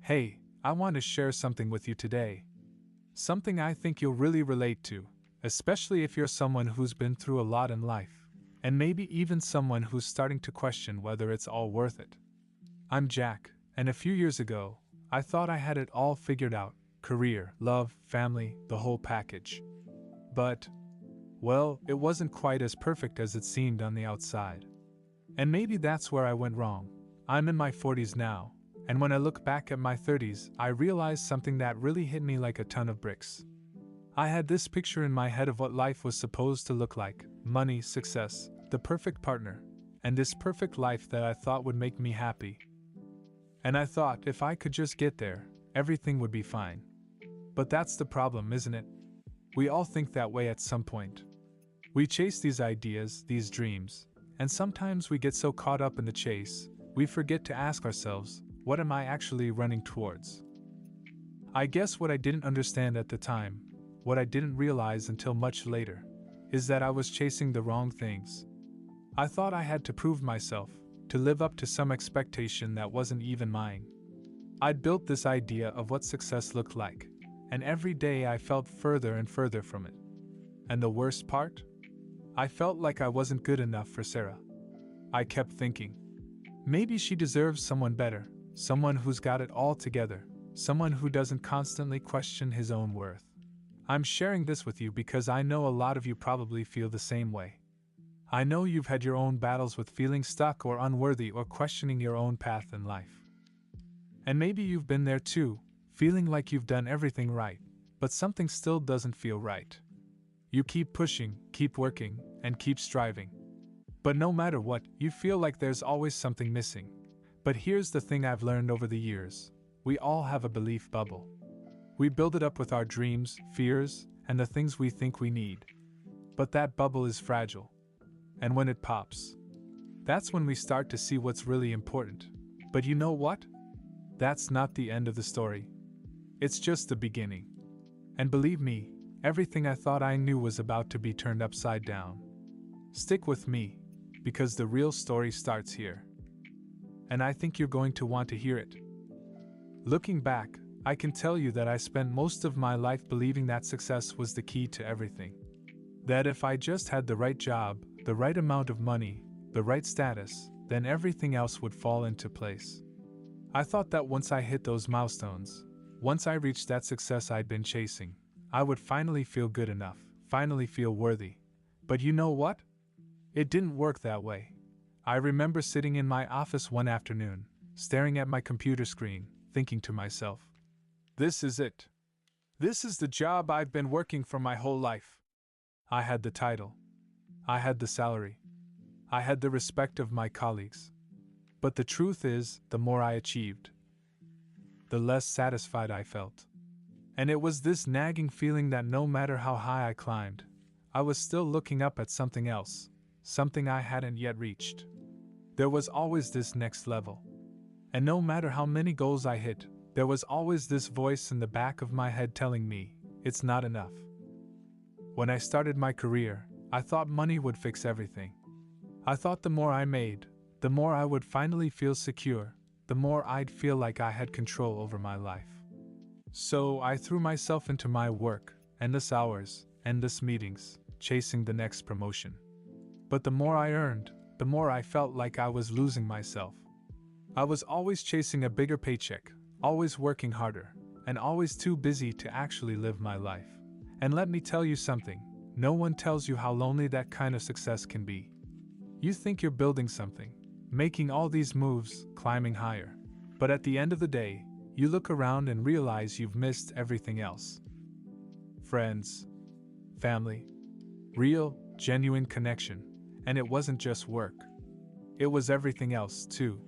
Hey, I want to share something with you today. Something I think you'll really relate to, especially if you're someone who's been through a lot in life, and maybe even someone who's starting to question whether it's all worth it. I'm Jack, and a few years ago, I thought I had it all figured out: career, love, family, the whole package. But, well, it wasn't quite as perfect as it seemed on the outside. And maybe that's where I went wrong. I'm in my 40s now, and when I look back at my 30s, I realize something that really hit me like a ton of bricks. I had this picture in my head of what life was supposed to look like: money, success, the perfect partner, and this perfect life that I thought would make me happy. And I thought if I could just get there, everything would be fine. But that's the problem, isn't it? We all think that way at some point. We chase these ideas, these dreams, and sometimes we get so caught up in the chase, we forget to ask ourselves, what am I actually running towards? I guess what I didn't understand at the time, what I didn't realize until much later, is that I was chasing the wrong things. I thought I had to prove myself, to live up to some expectation that wasn't even mine. I'd built this idea of what success looked like, and every day I felt further and further from it. And the worst part? I felt like I wasn't good enough for Sarah. I kept thinking, maybe she deserves someone better, someone who's got it all together, someone who doesn't constantly question his own worth. I'm sharing this with you because I know a lot of you probably feel the same way. I know you've had your own battles with feeling stuck or unworthy or questioning your own path in life. And maybe you've been there too, feeling like you've done everything right, but something still doesn't feel right. You keep pushing, keep working, and keep striving. But no matter what, you feel like there's always something missing. But here's the thing I've learned over the years: we all have a belief bubble. We build it up with our dreams, fears, and the things we think we need. But that bubble is fragile. And when it pops, that's when we start to see what's really important. But you know what? That's not the end of the story. It's just the beginning. And believe me, everything I thought I knew was about to be turned upside down. Stick with me, because the real story starts here. And I think you're going to want to hear it. Looking back, I can tell you that I spent most of my life believing that success was the key to everything. That if I just had the right job, the right amount of money, the right status, then everything else would fall into place. I thought that once I hit those milestones, once I reached that success I'd been chasing, I would finally feel good enough, finally feel worthy. But you know what? It didn't work that way. I remember sitting in my office one afternoon, staring at my computer screen, thinking to myself, this is it. This is the job I've been working for my whole life. I had the title. I had the salary. I had the respect of my colleagues. But the truth is, the more I achieved, the less satisfied I felt. And it was this nagging feeling that no matter how high I climbed, I was still looking up at something else, something I hadn't yet reached. There was always this next level. And no matter how many goals I hit, there was always this voice in the back of my head telling me, it's not enough. When I started my career, I thought money would fix everything. I thought the more I made, the more I would finally feel secure, the more I'd feel like I had control over my life. So I threw myself into my work, endless hours, endless meetings, chasing the next promotion. But the more I earned, the more I felt like I was losing myself. I was always chasing a bigger paycheck, always working harder, and always too busy to actually live my life. And let me tell you something, no one tells you how lonely that kind of success can be. You think you're building something, making all these moves, climbing higher. But at the end of the day, you look around and realize you've missed everything else. Friends, family, real, genuine connection. And it wasn't just work. It was everything else, too.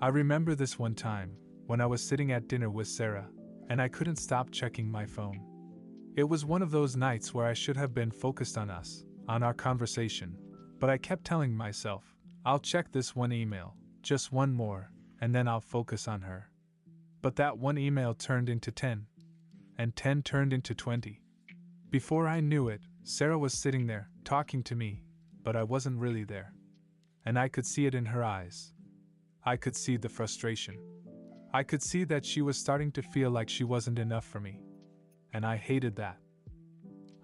I remember this one time, when I was sitting at dinner with Sarah, and I couldn't stop checking my phone. It was one of those nights where I should have been focused on us, on our conversation, but I kept telling myself, I'll check this one email, just one more, and then I'll focus on her. But that one email turned into 10, and 10 turned into 20. Before I knew it, Sarah was sitting there, talking to me, but I wasn't really there. And I could see it in her eyes. I could see the frustration. I could see that she was starting to feel like she wasn't enough for me. And I hated that.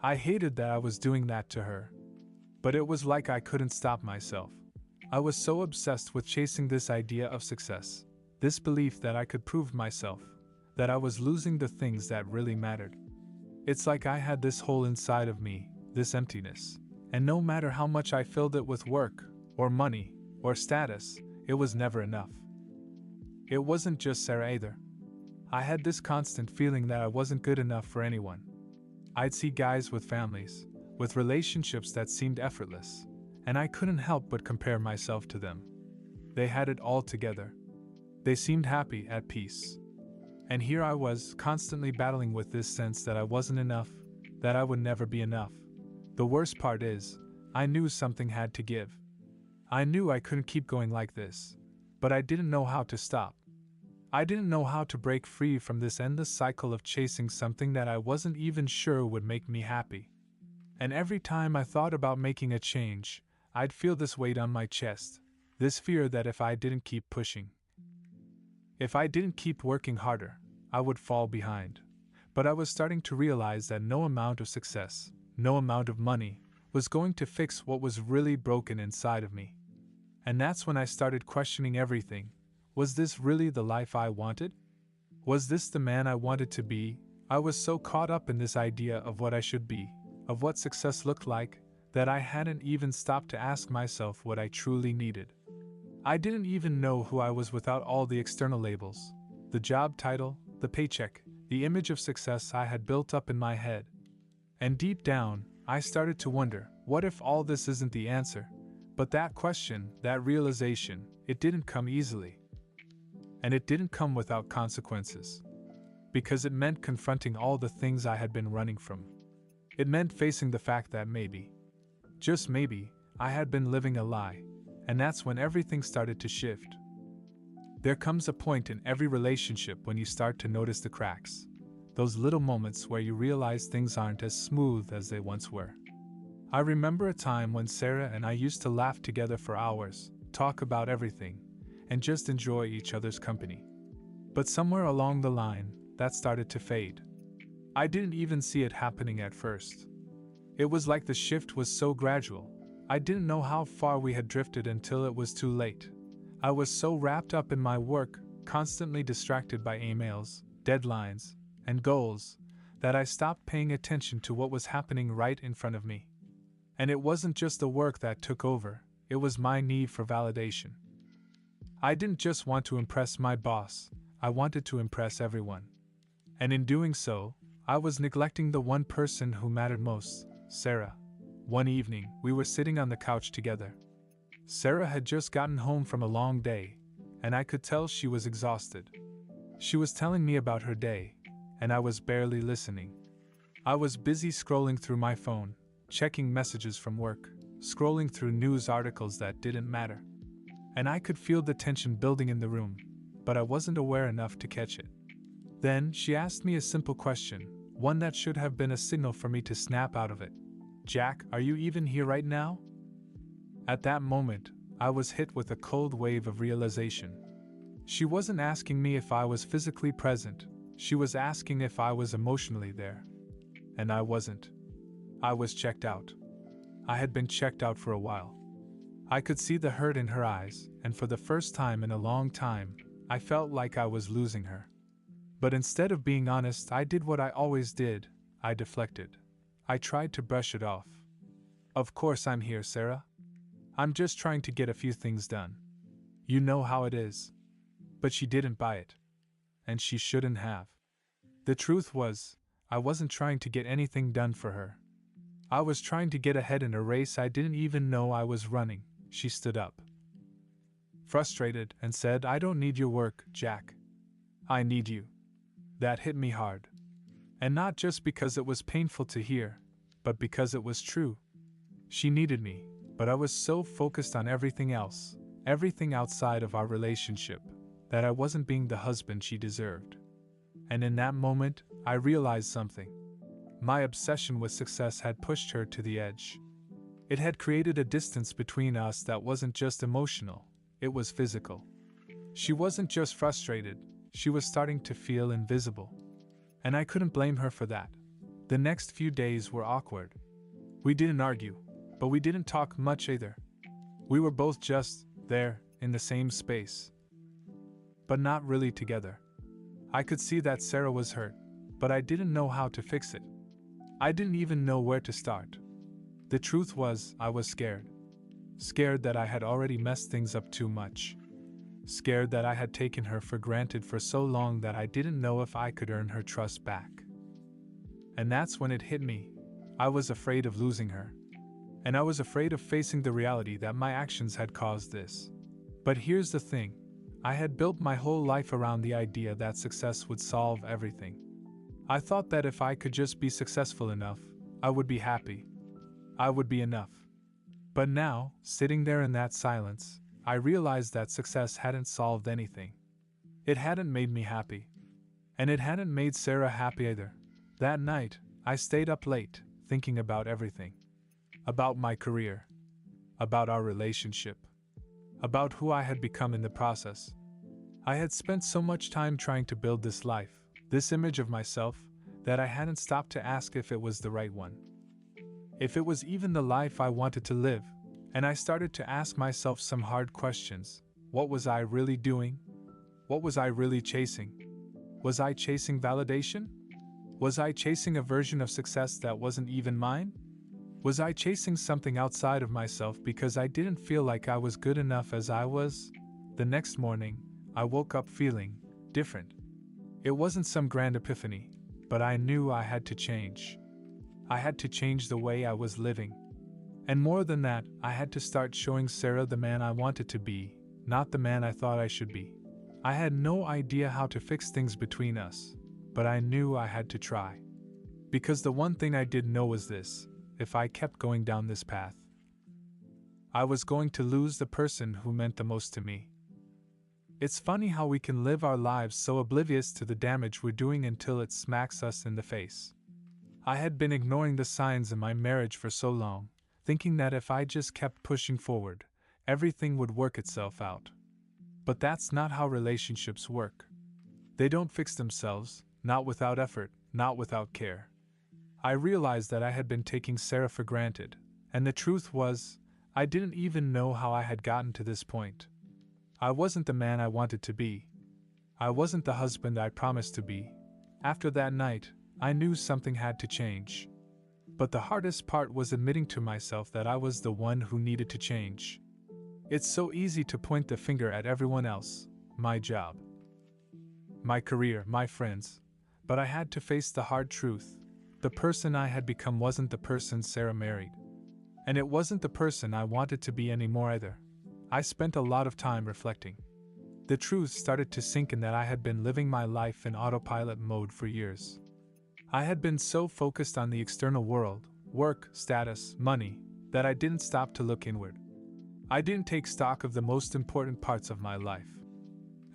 I hated that I was doing that to her. But it was like I couldn't stop myself. I was so obsessed with chasing this idea of success, this belief that I could prove myself, that I was losing the things that really mattered. It's like I had this hole inside of me, this emptiness, and no matter how much I filled it with work, or money, or status, it was never enough. It wasn't just Sarah either. I had this constant feeling that I wasn't good enough for anyone. I'd see guys with families, with relationships that seemed effortless, and I couldn't help but compare myself to them. They had it all together. They seemed happy, at peace. And here I was, constantly battling with this sense that I wasn't enough, that I would never be enough. The worst part is, I knew something had to give. I knew I couldn't keep going like this, but I didn't know how to stop. I didn't know how to break free from this endless cycle of chasing something that I wasn't even sure would make me happy. And every time I thought about making a change, I'd feel this weight on my chest, this fear that if I didn't keep pushing, if I didn't keep working harder, I would fall behind. But I was starting to realize that no amount of success, no amount of money, was going to fix what was really broken inside of me. And that's when I started questioning everything. Was this really the life I wanted? Was this the man I wanted to be? I was so caught up in this idea of what I should be, of what success looked like, that I hadn't even stopped to ask myself what I truly needed. I didn't even know who I was without all the external labels, the job title, the paycheck, the image of success I had built up in my head. And deep down, I started to wonder, what if all this isn't the answer? But that question, that realization, it didn't come easily. And it didn't come without consequences. Because it meant confronting all the things I had been running from. It meant facing the fact that maybe, just maybe, I had been living a lie, and that's when everything started to shift. There comes a point in every relationship when you start to notice the cracks, those little moments where you realize things aren't as smooth as they once were. I remember a time when Sarah and I used to laugh together for hours, talk about everything, and just enjoy each other's company. But somewhere along the line, that started to fade. I didn't even see it happening at first. It was like the shift was so gradual. I didn't know how far we had drifted until it was too late. I was so wrapped up in my work, constantly distracted by emails, deadlines, and goals, that I stopped paying attention to what was happening right in front of me. And it wasn't just the work that took over, it was my need for validation. I didn't just want to impress my boss, I wanted to impress everyone. And in doing so, I was neglecting the one person who mattered most, Sarah. One evening, we were sitting on the couch together. Sarah had just gotten home from a long day, and I could tell she was exhausted. She was telling me about her day, and I was barely listening. I was busy scrolling through my phone, checking messages from work, scrolling through news articles that didn't matter. And I could feel the tension building in the room, but I wasn't aware enough to catch it. Then she asked me a simple question, one that should have been a signal for me to snap out of it. "Jack, are you even here right now?" At that moment, I was hit with a cold wave of realization. She wasn't asking me if I was physically present, she was asking if I was emotionally there. And I wasn't. I was checked out. I had been checked out for a while. I could see the hurt in her eyes, and for the first time in a long time, I felt like I was losing her. But instead of being honest, I did what I always did, I deflected. I tried to brush it off. "Of course I'm here, Sarah. I'm just trying to get a few things done. You know how it is." But she didn't buy it. And she shouldn't have. The truth was, I wasn't trying to get anything done for her. I was trying to get ahead in a race I didn't even know I was running. She stood up, frustrated, and said, "I don't need your work, Jack. I need you." That hit me hard. And not just because it was painful to hear, but because it was true. She needed me, but I was so focused on everything else, everything outside of our relationship, that I wasn't being the husband she deserved. And in that moment, I realized something. My obsession with success had pushed her to the edge. It had created a distance between us that wasn't just emotional, it was physical. She wasn't just frustrated, she was starting to feel invisible. And I couldn't blame her for that. The next few days were awkward. We didn't argue, but we didn't talk much either. We were both just there, in the same space, but not really together. I could see that Sarah was hurt, but I didn't know how to fix it. I didn't even know where to start. The truth was, I was scared. Scared that I had already messed things up too much. Scared that I had taken her for granted for so long that I didn't know if I could earn her trust back. And that's when it hit me. I was afraid of losing her. And I was afraid of facing the reality that my actions had caused this. But here's the thing. I had built my whole life around the idea that success would solve everything. I thought that if I could just be successful enough, I would be happy. I would be enough. But now, sitting there in that silence, I realized that success hadn't solved anything. It hadn't made me happy. And it hadn't made Sarah happy either. That night, I stayed up late, thinking about everything. About my career. About our relationship. About who I had become in the process. I had spent so much time trying to build this life, this image of myself, that I hadn't stopped to ask if it was the right one. If it was even the life I wanted to live, and I started to ask myself some hard questions. What was I really doing? What was I really chasing? Was I chasing validation? Was I chasing a version of success that wasn't even mine? Was I chasing something outside of myself because I didn't feel like I was good enough as I was? The next morning, I woke up feeling different. It wasn't some grand epiphany, but I knew I had to change. I had to change the way I was living. And more than that, I had to start showing Sarah the man I wanted to be, not the man I thought I should be. I had no idea how to fix things between us, but I knew I had to try. Because the one thing I did know was this: if I kept going down this path, I was going to lose the person who meant the most to me. It's funny how we can live our lives so oblivious to the damage we're doing until it smacks us in the face. I had been ignoring the signs in my marriage for so long, thinking that if I just kept pushing forward, everything would work itself out. But that's not how relationships work. They don't fix themselves, not without effort, not without care. I realized that I had been taking Sarah for granted, and the truth was, I didn't even know how I had gotten to this point. I wasn't the man I wanted to be. I wasn't the husband I promised to be. After that night, I knew something had to change. But the hardest part was admitting to myself that I was the one who needed to change. It's so easy to point the finger at everyone else, my job, my career, my friends, but I had to face the hard truth. The person I had become wasn't the person Sarah married. And it wasn't the person I wanted to be anymore either. I spent a lot of time reflecting. The truth started to sink in that I had been living my life in autopilot mode for years. I had been so focused on the external world, work, status, money, that I didn't stop to look inward. I didn't take stock of the most important parts of my life.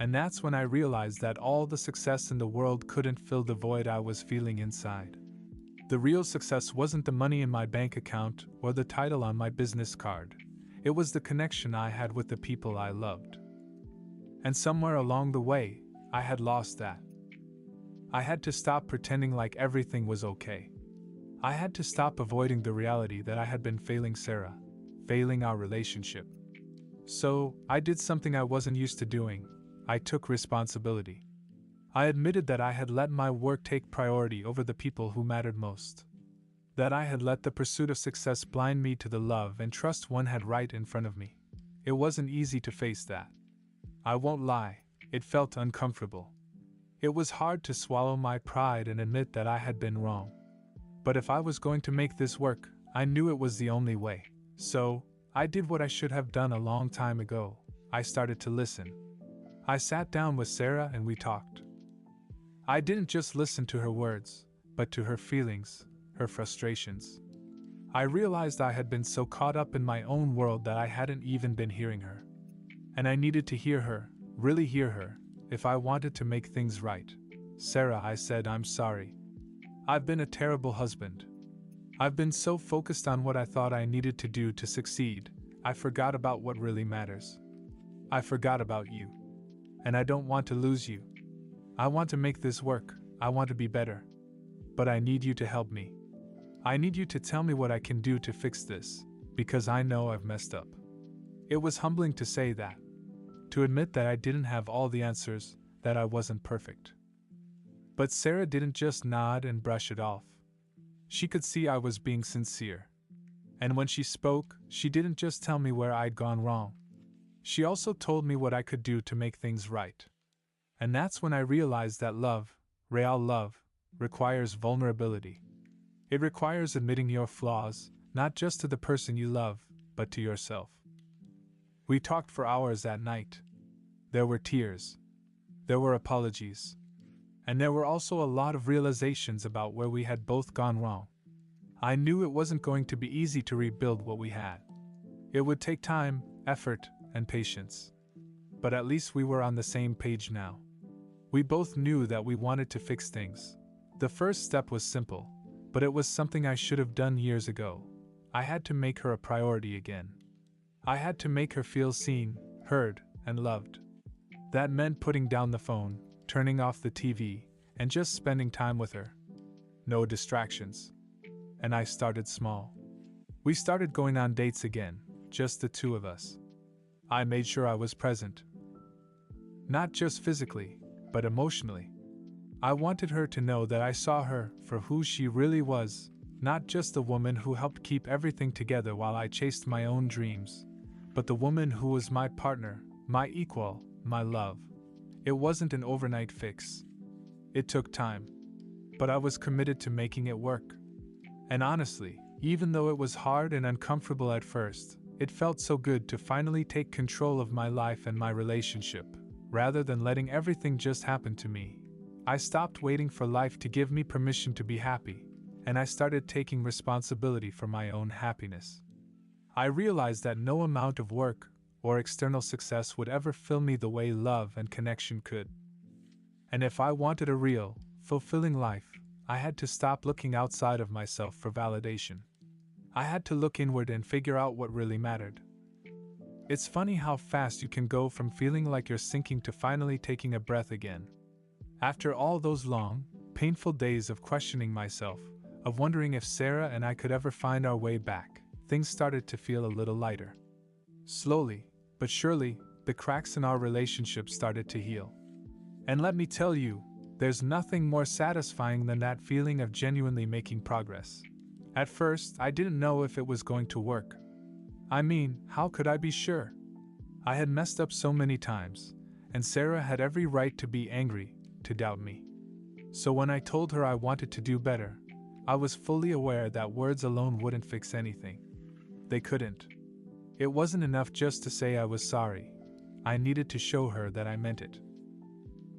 And that's when I realized that all the success in the world couldn't fill the void I was feeling inside. The real success wasn't the money in my bank account or the title on my business card. It was the connection I had with the people I loved. And somewhere along the way, I had lost that. I had to stop pretending like everything was okay. I had to stop avoiding the reality that I had been failing Sarah, failing our relationship. So, I did something I wasn't used to doing. I took responsibility. I admitted that I had let my work take priority over the people who mattered most. That I had let the pursuit of success blind me to the love and trust one had right in front of me. It wasn't easy to face that. I won't lie, it felt uncomfortable. It was hard to swallow my pride and admit that I had been wrong. But if I was going to make this work, I knew it was the only way. So, I did what I should have done a long time ago. I started to listen. I sat down with Sarah and we talked. I didn't just listen to her words, but to her feelings, her frustrations. I realized I had been so caught up in my own world that I hadn't even been hearing her. And I needed to hear her, really hear her, if I wanted to make things right. Sarah, I said, I'm sorry. I've been a terrible husband. I've been so focused on what I thought I needed to do to succeed, I forgot about what really matters. I forgot about you. And I don't want to lose you. I want to make this work, I want to be better. But I need you to help me. I need you to tell me what I can do to fix this, because I know I've messed up. It was humbling to say that, to admit that I didn't have all the answers, that I wasn't perfect. But Sarah didn't just nod and brush it off. She could see I was being sincere. And when she spoke, she didn't just tell me where I'd gone wrong. She also told me what I could do to make things right. And that's when I realized that love, real love, requires vulnerability. It requires admitting your flaws, not just to the person you love, but to yourself. We talked for hours that night. There were tears. There were apologies. And there were also a lot of realizations about where we had both gone wrong. I knew it wasn't going to be easy to rebuild what we had. It would take time, effort, and patience. But at least we were on the same page now. We both knew that we wanted to fix things. The first step was simple, but it was something I should have done years ago. I had to make her a priority again. I had to make her feel seen, heard, and loved. That meant putting down the phone, turning off the TV, and just spending time with her. No distractions. And I started small. We started going on dates again, just the two of us. I made sure I was present. Not just physically, but emotionally. I wanted her to know that I saw her for who she really was, not just the woman who helped keep everything together while I chased my own dreams, but the woman who was my partner, my equal, my love. It wasn't an overnight fix. It took time. But I was committed to making it work. And honestly, even though it was hard and uncomfortable at first, it felt so good to finally take control of my life and my relationship, rather than letting everything just happen to me. I stopped waiting for life to give me permission to be happy, and I started taking responsibility for my own happiness. I realized that no amount of work or external success would ever fill me the way love and connection could. And if I wanted a real, fulfilling life, I had to stop looking outside of myself for validation. I had to look inward and figure out what really mattered. It's funny how fast you can go from feeling like you're sinking to finally taking a breath again. After all those long, painful days of questioning myself, of wondering if Sarah and I could ever find our way back, things started to feel a little lighter. Slowly, but surely, the cracks in our relationship started to heal. And let me tell you, there's nothing more satisfying than that feeling of genuinely making progress. At first, I didn't know if it was going to work. I mean, how could I be sure? I had messed up so many times, and Sarah had every right to be angry, to doubt me. So when I told her I wanted to do better, I was fully aware that words alone wouldn't fix anything. They couldn't. It wasn't enough just to say I was sorry. I needed to show her that I meant it.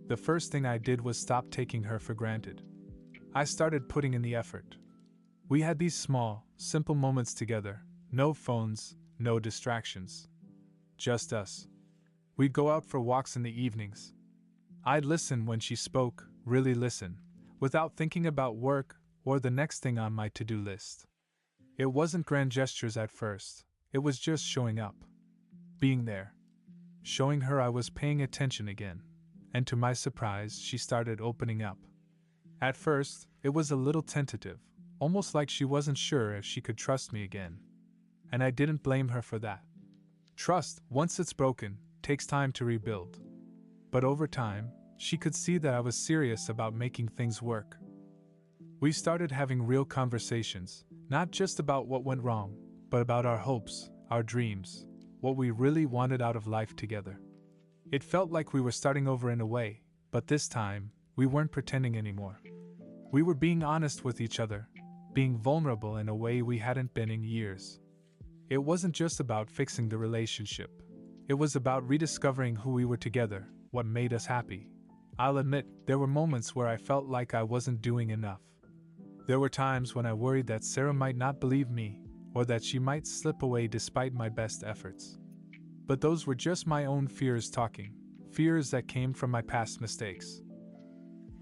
The first thing I did was stop taking her for granted. I started putting in the effort. We had these small, simple moments together, no phones, no distractions. Just us. We'd go out for walks in the evenings. I'd listen when she spoke, really listen, without thinking about work or the next thing on my to-do list. It wasn't grand gestures at first, it was just showing up. Being there. Showing her I was paying attention again. And to my surprise, she started opening up. At first, it was a little tentative, almost like she wasn't sure if she could trust me again. And I didn't blame her for that. Trust, once it's broken, takes time to rebuild. But over time, she could see that I was serious about making things work. We started having real conversations, not just about what went wrong, but about our hopes, our dreams, what we really wanted out of life together. It felt like we were starting over in a way, but this time, we weren't pretending anymore. We were being honest with each other, being vulnerable in a way we hadn't been in years. It wasn't just about fixing the relationship. It was about rediscovering who we were together, what made us happy. I'll admit, there were moments where I felt like I wasn't doing enough. There were times when I worried that Sarah might not believe me, or that she might slip away despite my best efforts. But those were just my own fears talking, fears that came from my past mistakes.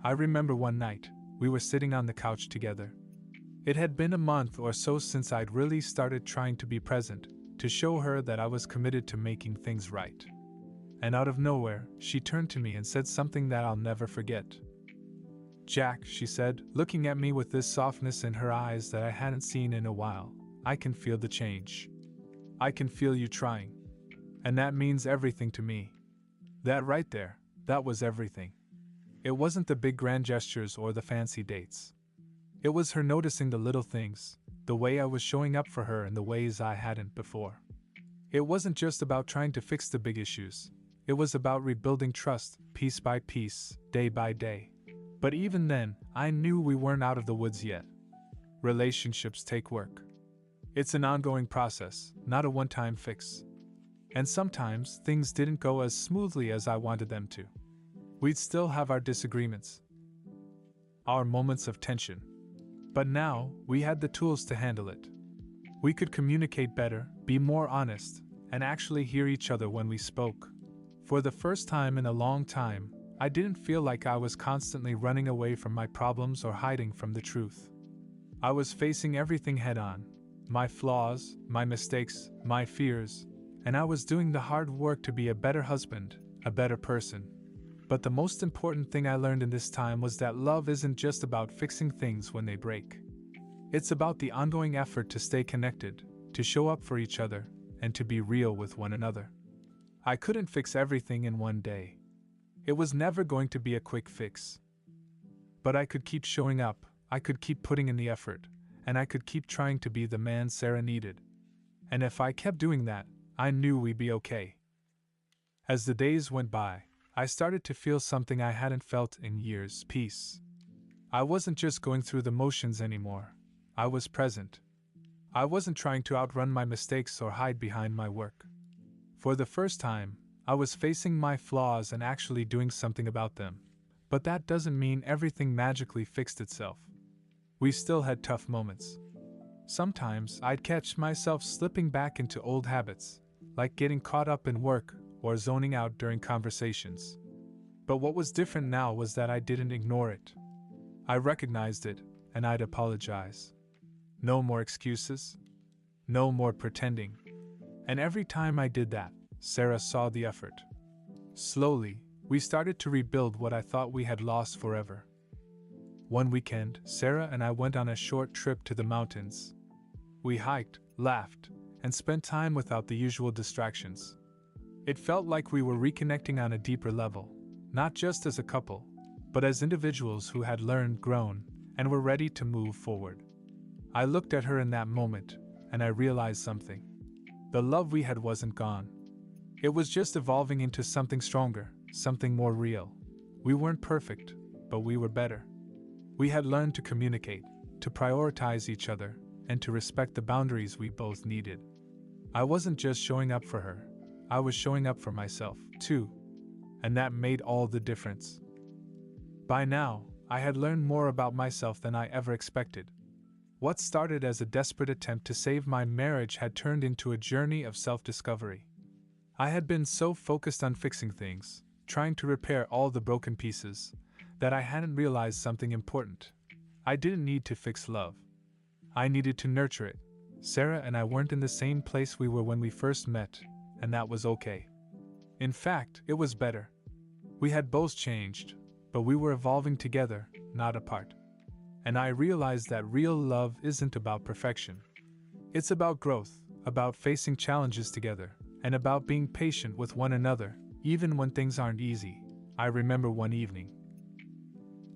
I remember one night, we were sitting on the couch together. It had been a month or so since I'd really started trying to be present, to show her that I was committed to making things right. and out of nowhere, she turned to me and said something that I'll never forget. "Jack," she said, looking at me with this softness in her eyes that I hadn't seen in a while, "I can feel the change. I can feel you trying. And that means everything to me." That right there, that was everything. It wasn't the big grand gestures or the fancy dates. It was her noticing the little things, the way I was showing up for her in the ways I hadn't before. It wasn't just about trying to fix the big issues. It was about rebuilding trust, piece by piece, day by day. But even then, I knew we weren't out of the woods yet. Relationships take work. It's an ongoing process, not a one-time fix. And sometimes, things didn't go as smoothly as I wanted them to. We'd still have our disagreements, our moments of tension. But now, we had the tools to handle it. We could communicate better, be more honest, and actually hear each other when we spoke. For the first time in a long time, I didn't feel like I was constantly running away from my problems or hiding from the truth. I was facing everything head-on, my flaws, my mistakes, my fears, and I was doing the hard work to be a better husband, a better person. But the most important thing I learned in this time was that love isn't just about fixing things when they break. It's about the ongoing effort to stay connected, to show up for each other, and to be real with one another. I couldn't fix everything in one day. It was never going to be a quick fix. But I could keep showing up, I could keep putting in the effort, and I could keep trying to be the man Sarah needed. And if I kept doing that, I knew we'd be okay. As the days went by, I started to feel something I hadn't felt in years: peace. I wasn't just going through the motions anymore. I was present. I wasn't trying to outrun my mistakes or hide behind my work. For the first time, I was facing my flaws and actually doing something about them. But that doesn't mean everything magically fixed itself. We still had tough moments. Sometimes I'd catch myself slipping back into old habits, like getting caught up in work or zoning out during conversations. But what was different now was that I didn't ignore it. I recognized it, and I'd apologize. No more excuses. No more pretending. And every time I did that, Sarah saw the effort. Slowly, we started to rebuild what I thought we had lost forever. One weekend, Sarah and I went on a short trip to the mountains. We hiked, laughed, and spent time without the usual distractions. It felt like we were reconnecting on a deeper level, not just as a couple, but as individuals who had learned, grown, and were ready to move forward. I looked at her in that moment, and I realized something. The love we had wasn't gone. It was just evolving into something stronger, something more real. We weren't perfect, but we were better. We had learned to communicate, to prioritize each other, and to respect the boundaries we both needed. I wasn't just showing up for her, I was showing up for myself, too. And that made all the difference. By now, I had learned more about myself than I ever expected. What started as a desperate attempt to save my marriage had turned into a journey of self-discovery. I had been so focused on fixing things, trying to repair all the broken pieces, that I hadn't realized something important. I didn't need to fix love. I needed to nurture it. Sarah and I weren't in the same place we were when we first met, and that was okay. In fact, it was better. We had both changed, but we were evolving together, not apart. And I realized that real love isn't about perfection. It's about growth, about facing challenges together, and about being patient with one another, even when things aren't easy. I remember one evening.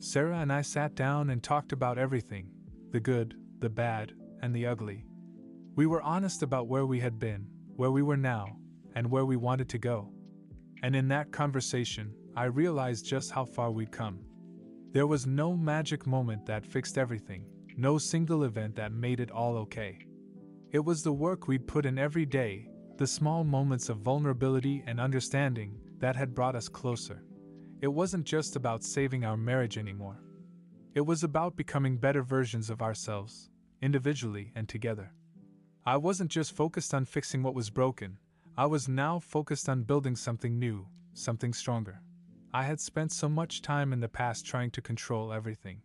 Sarah and I sat down and talked about everything, the good, the bad, and the ugly. We were honest about where we had been, where we were now, and where we wanted to go. And in that conversation, I realized just how far we'd come. There was no magic moment that fixed everything, no single event that made it all okay. It was the work we'd put in every day, the small moments of vulnerability and understanding that had brought us closer. It wasn't just about saving our marriage anymore. It was about becoming better versions of ourselves, individually and together. I wasn't just focused on fixing what was broken, I was now focused on building something new, something stronger. I had spent so much time in the past trying to control everything,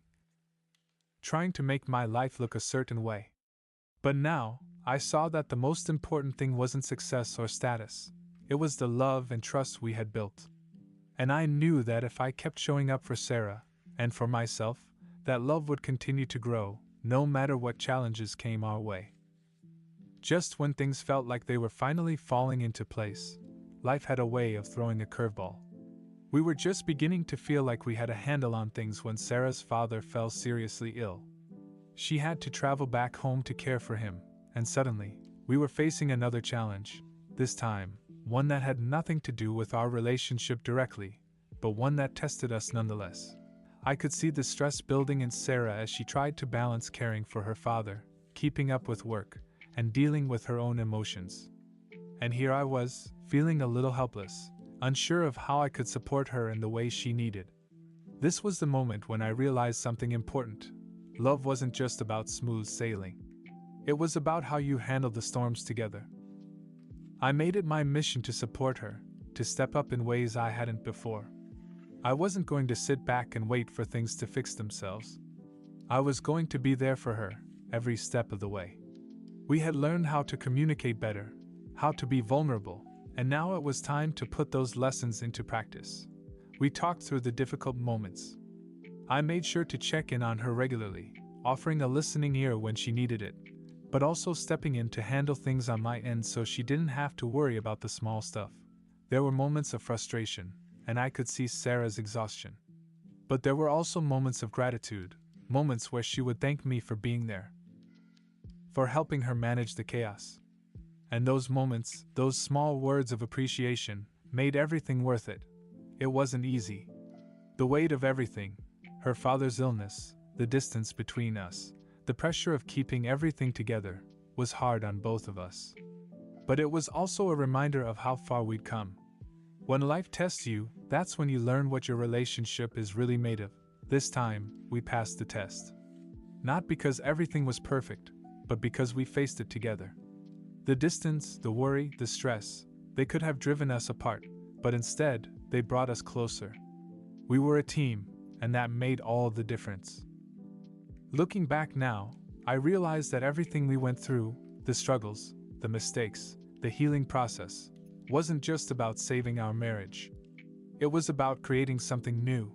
trying to make my life look a certain way. But now, I saw that the most important thing wasn't success or status. it was the love and trust we had built. And I knew that if I kept showing up for Sarah, and for myself, that love would continue to grow, no matter what challenges came our way. Just when things felt like they were finally falling into place, life had a way of throwing a curveball. We were just beginning to feel like we had a handle on things when Sarah's father fell seriously ill. She had to travel back home to care for him, and suddenly, we were facing another challenge, this time, one that had nothing to do with our relationship directly, but one that tested us nonetheless. I could see the stress building in Sarah as she tried to balance caring for her father, keeping up with work, and dealing with her own emotions. And here I was, feeling a little helpless, unsure of how I could support her in the way she needed. This was the moment when I realized something important. Love wasn't just about smooth sailing. It was about how you handled the storms together. I made it my mission to support her, to step up in ways I hadn't before. I wasn't going to sit back and wait for things to fix themselves. I was going to be there for her, every step of the way. We had learned how to communicate better, how to be vulnerable, and now it was time to put those lessons into practice. We talked through the difficult moments. I made sure to check in on her regularly, offering a listening ear when she needed it, but also stepping in to handle things on my end so she didn't have to worry about the small stuff. There were moments of frustration, and I could see Sarah's exhaustion. But there were also moments of gratitude, moments where she would thank me for being there, for helping her manage the chaos. And those moments, those small words of appreciation, made everything worth it. It wasn't easy. The weight of everything, her father's illness, the distance between us, the pressure of keeping everything together, was hard on both of us. But it was also a reminder of how far we'd come. When life tests you, that's when you learn what your relationship is really made of. This time, we passed the test. Not because everything was perfect, but because we faced it together. The distance, the worry, the stress, they could have driven us apart, but instead, they brought us closer. We were a team, and that made all the difference. Looking back now, I realize that everything we went through, the struggles, the mistakes, the healing process, wasn't just about saving our marriage. It was about creating something new,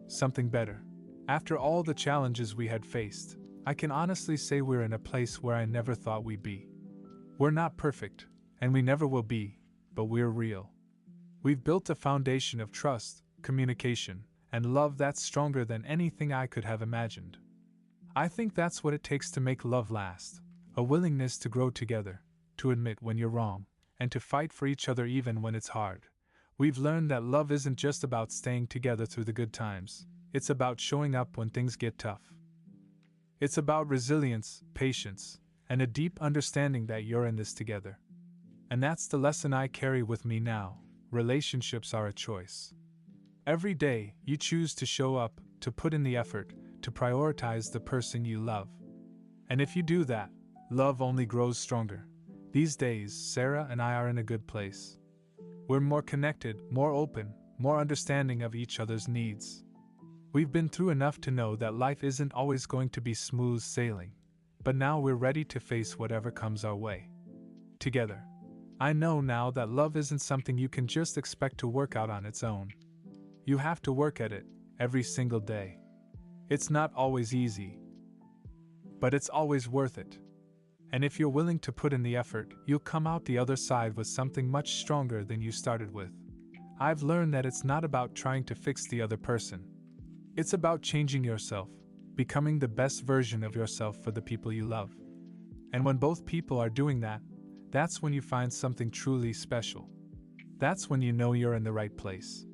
something better. After all the challenges we had faced, I can honestly say we're in a place where I never thought we'd be. We're not perfect, and we never will be, but we're real. We've built a foundation of trust, communication, and love that's stronger than anything I could have imagined. I think that's what it takes to make love last, a willingness to grow together, to admit when you're wrong, and to fight for each other even when it's hard. We've learned that love isn't just about staying together through the good times, it's about showing up when things get tough. It's about resilience, patience, and a deep understanding that you're in this together. And that's the lesson I carry with me now. Relationships are a choice. Every day, you choose to show up, to put in the effort, to prioritize the person you love. And if you do that, love only grows stronger. These days, Sarah and I are in a good place. We're more connected, more open, more understanding of each other's needs. We've been through enough to know that life isn't always going to be smooth sailing, but now we're ready to face whatever comes our way. Together. I know now that love isn't something you can just expect to work out on its own. You have to work at it, every single day. It's not always easy, but it's always worth it. And if you're willing to put in the effort, you'll come out the other side with something much stronger than you started with. I've learned that it's not about trying to fix the other person. It's about changing yourself, becoming the best version of yourself for the people you love. And when both people are doing that, that's when you find something truly special. That's when you know you're in the right place.